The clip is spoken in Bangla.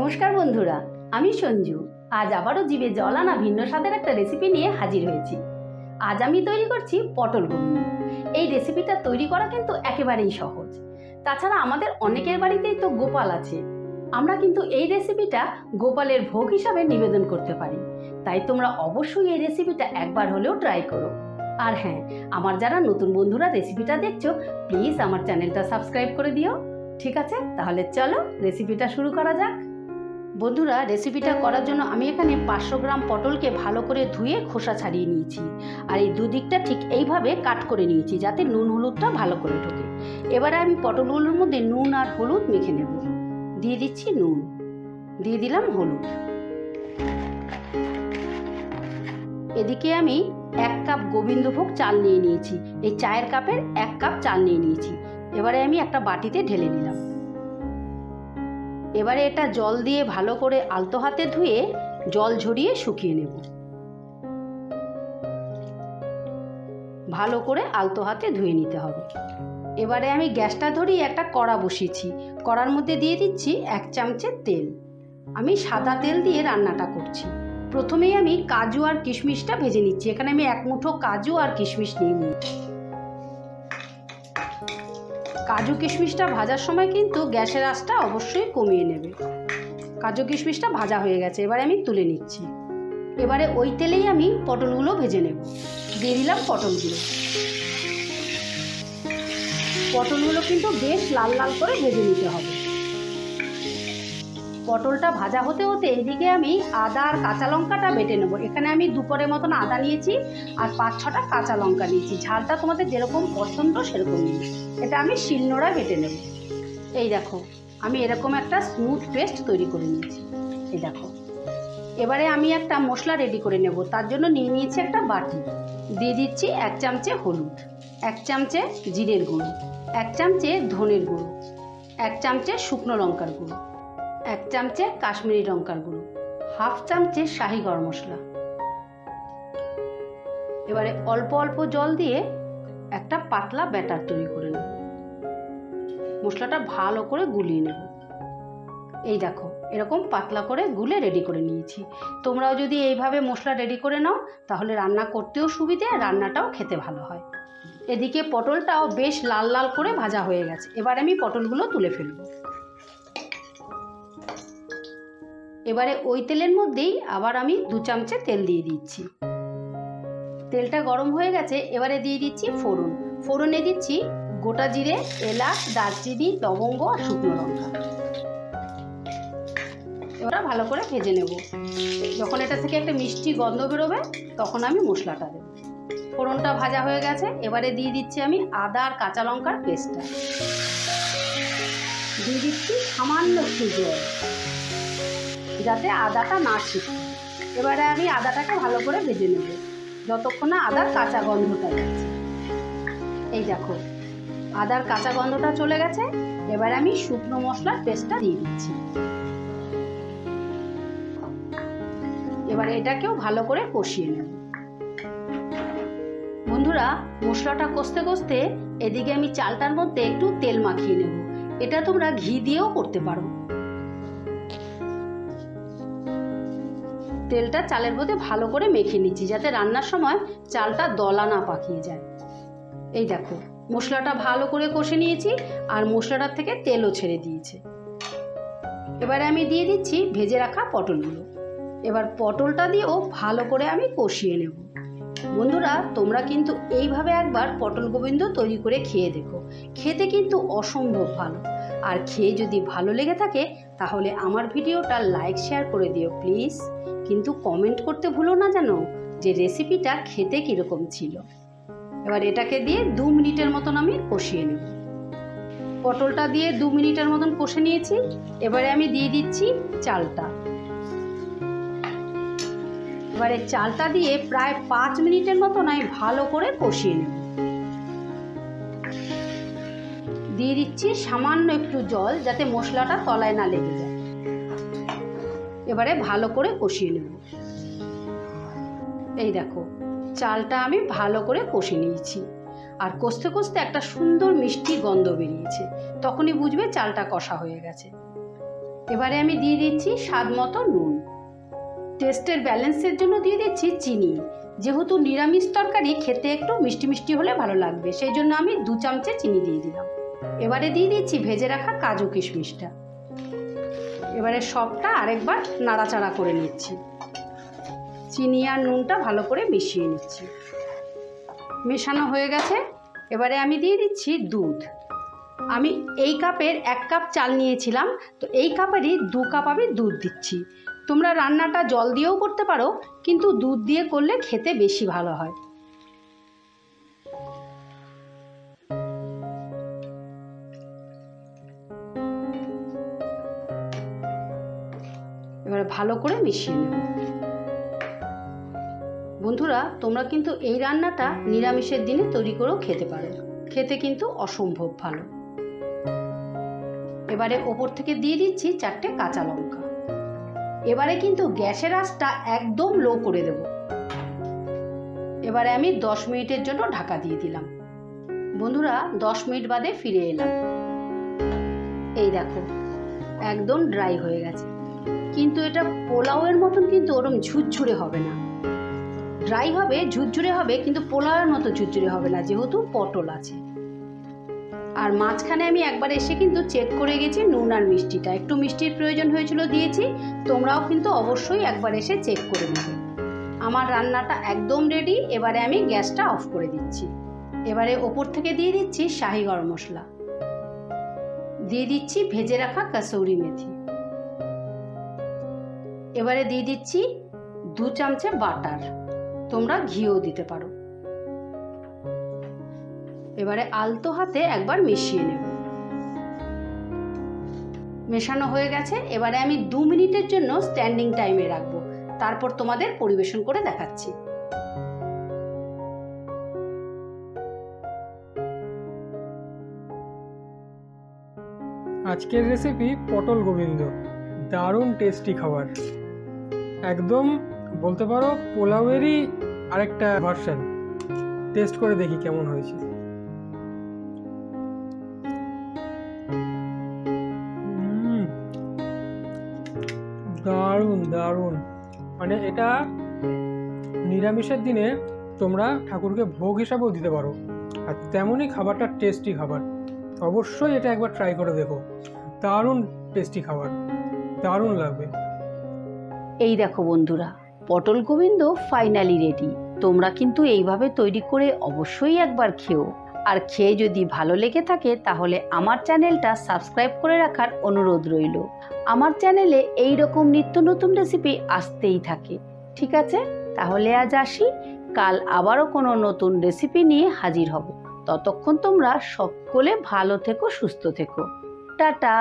নমস্কার বন্ধুরা, আমি সঞ্জু। আজ আবারও জিভে জল আনা ভিন্ন স্বাদের একটা রেসিপি নিয়ে হাজির হয়েছি। আজ আমি তৈরি করছি পটল গোবিন্দ। এই রেসিপিটা তৈরি করা কিন্তু একেবারেই সহজ। তাছাড়া আমাদের অনেকের বাড়িতেই তো গোপাল আছে। আমরা কিন্তু এই রেসিপিটা গোপালের ভোগ হিসাবে নিবেদন করতে পারি। তাই তোমরা অবশ্যই এই রেসিপিটা একবার হলেও ট্রাই করো। আর হ্যাঁ, আমার যারা নতুন বন্ধুরা রেসিপিটা দেখছো, প্লিজ আমার চ্যানেলটা সাবস্ক্রাইব করে দিও। ঠিক আছে, তাহলে চলো রেসিপিটা শুরু করা যাক। বন্ধুরা, রেসিপিটা করার জন্য আমি এখানে 500 গ্রাম পটলকে ভালো করে ধুয়ে খোসা ছাড়িয়ে নিয়েছি। আর এই দুদিকটা ঠিক এইভাবে কাট করে নিয়েছি যাতে নুন হলুদটা ভালো করে ঢোকে। এবারে আমি পটলগুলোর মধ্যে নুন আর হলুদ মেখে নেব। দিয়ে দিচ্ছি নুন, দিয়ে দিলাম হলুদ। এদিকে আমি 1 কাপ গোবিন্দভোগ চাল নিয়ে নিয়েছি। এই চায়ের কাপের 1 কাপ চাল নিয়ে নিয়েছি। এবারে আমি একটা বাটিতে ঢেলে নিলাম। এবারে এটা জল দিয়ে ভালো করে আলতো হাতে ধুয়ে জল ঝরিয়ে শুকিয়ে নেব। ভালো করে আলতো হাতে ধুয়ে নিতে হবে। এবারে আমি গ্যাসটা ধরিয়ে একটা কড়া বসিয়েছি। কড়ার মধ্যে দিয়ে দিচ্ছি 1 চামচের তেল। আমি সাদা তেল দিয়ে রান্নাটা করছি। প্রথমেই আমি কাজু আর কিশমিশটা ভেজে নিচ্ছি। এখানে আমি 1 মুঠো কাজু আর কিশমিশ নিয়ে নিয়েছি। কাজু কিশমিশটা ভাজার সময় কিন্তু গ্যাসের আঁচটা অবশ্যই কমিয়ে নেবে। কাজু কিশমিশটা ভাজা হয়ে গেছে, এবারে আমি তুলে নিচ্ছি। এবারে ওই তেলেই আমি পটলগুলো ভেজে নেব। দিয়ে দিলাম পটলগুলো। পটলগুলো কিন্তু বেশ লাল লাল করে ভেজে নিতে হবে। পটলটা ভাজা হতে হতে এদিকে আমি আদা আর কাঁচা লঙ্কাটা বেটে নেব। এখানে আমি 2 কোরের মতন আদা নিয়েছি আর 5-6টা কাঁচা লঙ্কা নিয়েছি। ঝালটা তোমাদের যেরকম পছন্দ সেরকম নিয়ে এটা আমি শিলনোড়ায় বেটে নেব। এই দেখো, আমি এরকম একটা স্মুথ পেস্ট তৈরি করে নিয়েছি। এই দেখো, এবারে আমি একটা মশলা রেডি করে নেব। তার জন্য নিয়ে নিয়েছি একটা বাটি। দিয়ে দিচ্ছি 1 চামচে হলুদ, 1 চামচে জিরের গুঁড়ো, 1 চামচে ধনের গুঁড়ো, 1 চামচে শুকনো লঙ্কার গুঁড়ো, 1 চামচে কাশ্মীরি লঙ্কার গুঁড়ো, 1/2 চামচে শাহি গরম মশলা। এবারে অল্প অল্প জল দিয়ে একটা পাতলা ব্যাটার তৈরি করে নেব। মশলাটা ভালো করে গুলিয়ে নেব। এই দেখো, এরকম পাতলা করে গুলে রেডি করে নিয়েছি। তোমরাও যদি এইভাবে মশলা রেডি করে নাও তাহলে রান্না করতেও সুবিধে, রান্নাটাও খেতে ভালো হয়। এদিকে পটলটাও বেশ লাল লাল করে ভাজা হয়ে গেছে। এবার আমি পটলগুলো তুলে ফেলব। এবারে ওই তেলের মধ্যেই আবার আমি 2 চামচে তেল দিয়ে দিচ্ছি। তেলটা গরম হয়ে গেছে, এবারে দিয়ে দিচ্ছি ফোড়ন। ফোড়নে দিচ্ছি গোটা জিরে, এলাচ, দারচিনি, লবঙ্গ আর শুকনো লঙ্কা। এবার ভালো করে ভেজে নেব। যখন এটা থেকে একটা মিষ্টি গন্ধ বেরোবে তখন আমি মশলাটা দেব। ফোড়নটা ভাজা হয়ে গেছে, এবারে দিয়ে দিচ্ছি আমি আদা আর কাঁচা লঙ্কার পেস্টটা। দিয়ে দিচ্ছি সামান্য একটু জল যাতে আদাটা না ছিটকে। এবারে আমি আদাটাকে ভালো করে ভেজে নেব যতক্ষণ না আদার কাঁচা গন্ধটা যাচ্ছে। এই দেখো, আদার কাঁচা গন্ধটা চলে গেছে। এবারে আমি শুকনো মশলার পেস্টটা দিয়ে দিচ্ছি। এবারে এটাকেও ভালো করে কষিয়ে নেব। বন্ধুরা, মশলাটা কষতে কষতে এদিকে আমি চালটার মধ্যে একটু তেল মাখিয়ে নেব। এটা তোমরা ঘি দিয়েও করতে পারো। তেলটা চালের মধ্যে ভালো করে মেখে নিচ্ছি যাতে রান্নার সময় চালটা দলা না পাকিয়ে যায়। এই দেখো, মশলাটা ভালো করে কষে নিয়েছি আর মশলাটার থেকে তেলও ছেড়ে দিয়েছে। এবারে আমি দিয়ে দিচ্ছি ভেজে রাখা পটলগুলো। এবার পটলটা দিয়েও ভালো করে আমি কষিয়ে নেব। বন্ধুরা, তোমরা কিন্তু এইভাবে একবার পটল গোবিন্দ তৈরি করে খেয়ে দেখো। খেতে কিন্তু অসম্ভব ভালো। আর খেয়ে যদি ভালো লেগে থাকে তাহলে আমার ভিডিওটা লাইক শেয়ার করে দিও প্লিজ। কিন্তু কমেন্ট করতে ভুলো না যেন যে রেসিপিটা খেতে কীরকম ছিল। এবার এটাকে দিয়ে 2 মিনিটের মতন আমি কষিয়ে নেব। পটলটা দিয়ে 2 মিনিটের মতন কষে নিয়েছি। এবারে আমি দিয়ে দিচ্ছি চালটা। এবারে চালটা দিয়ে প্রায় 5 মিনিটের মতন আমি ভালো করে কষিয়ে নেব। দিয়ে দিচ্ছি সামান্য একটু জল যাতে মশলাটা তলায় না লেগে যায়। এবারে ভালো করে কষিয়ে নেব। এই দেখো, চালটা আমি ভালো করে কষে নিয়েছি আর কষতে কষতে একটা সুন্দর মিষ্টি গন্ধ বেরিয়েছে। তখনই বুঝবে চালটা কষা হয়ে গেছে। এবারে আমি দিয়ে দিচ্ছি স্বাদ মতো নুন। টেস্টের ব্যালেন্সের জন্য দিয়ে দিচ্ছি চিনি। যেহেতু নিরামিষ তরকারি খেতে একটু মিষ্টি মিষ্টি হলে ভালো লাগবে, সেই জন্য আমি 2 চামচে চিনি দিয়ে দিলাম। এবারে দিয়ে দিচ্ছি ভেজে রাখা কাজু কিশমিশটা। এবারে সবটা আরেকবার নাড়াচাড়া করে নিচ্ছি। চিনি আর নুনটা ভালো করে মিশিয়ে নিচ্ছি। মেশানো হয়ে গেছে। এবারে আমি দিয়ে দিচ্ছি দুধ। আমি এই কাপের 1 কাপ চাল নিয়েছিলাম, তো এই কাপেরই 2 কাপ আমি দুধ দিচ্ছি। তোমরা রান্নাটা জল দিয়েও করতে পারো, কিন্তু দুধ দিয়ে করলে খেতে বেশি ভালো হয়। এবারে ভালো করে মিশিয়ে নেব। বন্ধুরা, তোমরা কিন্তু এই রান্নাটা নিরামিষের দিনে তৈরি করেও খেতে পারো, খেতে কিন্তু অসম্ভব ভালো। এবারে ওপর থেকে দিয়ে দিচ্ছি 4টে কাঁচা লঙ্কা। এবারে কিন্তু গ্যাসের আঁচটা একদম লো করে দেব। এবারে আমি 10 মিনিটের জন্য ঢাকা দিয়ে দিলাম। বন্ধুরা, 10 মিনিট বাদে ফিরে এলাম। এই দেখো, একদম ড্রাই হয়ে গেছে, কিন্তু এটা পোলাওয়ের মতন কিন্তু ওরকম ঝুরঝুরে হবে না। ড্রাই হবে, ঝুরঝুরে হবে, কিন্তু পোলাওয়ের মতো ঝুরঝুরে হবে না, যেহেতু পটল আছে। আর মাঝখানে আমি একবার এসে কিন্তু চেক করে গেছি নুন আর মিষ্টিটা, একটু মিষ্টির প্রয়োজন হয়েছিল দিয়েছি। তোমরাও কিন্তু অবশ্যই একবার এসে চেক করে নেবে। আমার রান্নাটা একদম রেডি। এবারে আমি গ্যাসটা অফ করে দিচ্ছি। এবারে ওপর থেকে দিয়ে দিচ্ছি শাহি গরম মশলা, দিয়ে দিচ্ছি ভেজে রাখা কাসুরি মেথি। এবারে দিয়ে দিচ্ছি 2 চামচে বাটার, তোমরা ঘিও দিতে পারো। এবারে আলতো হাতে একবার মিশিয়ে নেব। মেশানো হয়ে গেছে। এবারে আমি 2 মিনিটের জন্য স্ট্যান্ডিং টাইমে রাখবো, তারপর তোমাদের পরিবেশন করে দেখাচ্ছি। আজকের রেসিপি পটল গোবিন্দ, দারুণ টেস্টি খাবার। একদম বলতে পারো পোলাওয়েরই আরেকটা ভার্সন। টেস্ট করে দেখি কেমন হয়েছে। দারুণ দারুণ, মানে এটা নিরামিষের দিনে তোমরা ঠাকুরকে ভোগ হিসাবেও দিতে পারো, আর তেমনই খাবারটা টেস্টি খাবার। অবশ্যই এটা একবার ট্রাই করে দেখো, দারুণ টেস্টি খাবার, দারুণ লাগবে। এই দেখো বন্ধুরা, পটল গোবিন্দ ফাইনালি রেডি। তোমরা কিন্তু এইভাবে তৈরি করে অবশ্যই একবার খেও। আর খেয়ে যদি ভালো লেগে থাকে তাহলে আমার চ্যানেলটা সাবস্ক্রাইব করে রাখার অনুরোধ রইল। আমার চ্যানেলে এই রকম নিত্য নতুন রেসিপি আসতেই থাকে। ঠিক আছে, তাহলে আজ আসি। কাল আবারও কোনো নতুন রেসিপি নিয়ে হাজির হব। ততক্ষণ তোমরা সকলে ভালো থেকো, সুস্থ থেকো। টাটা।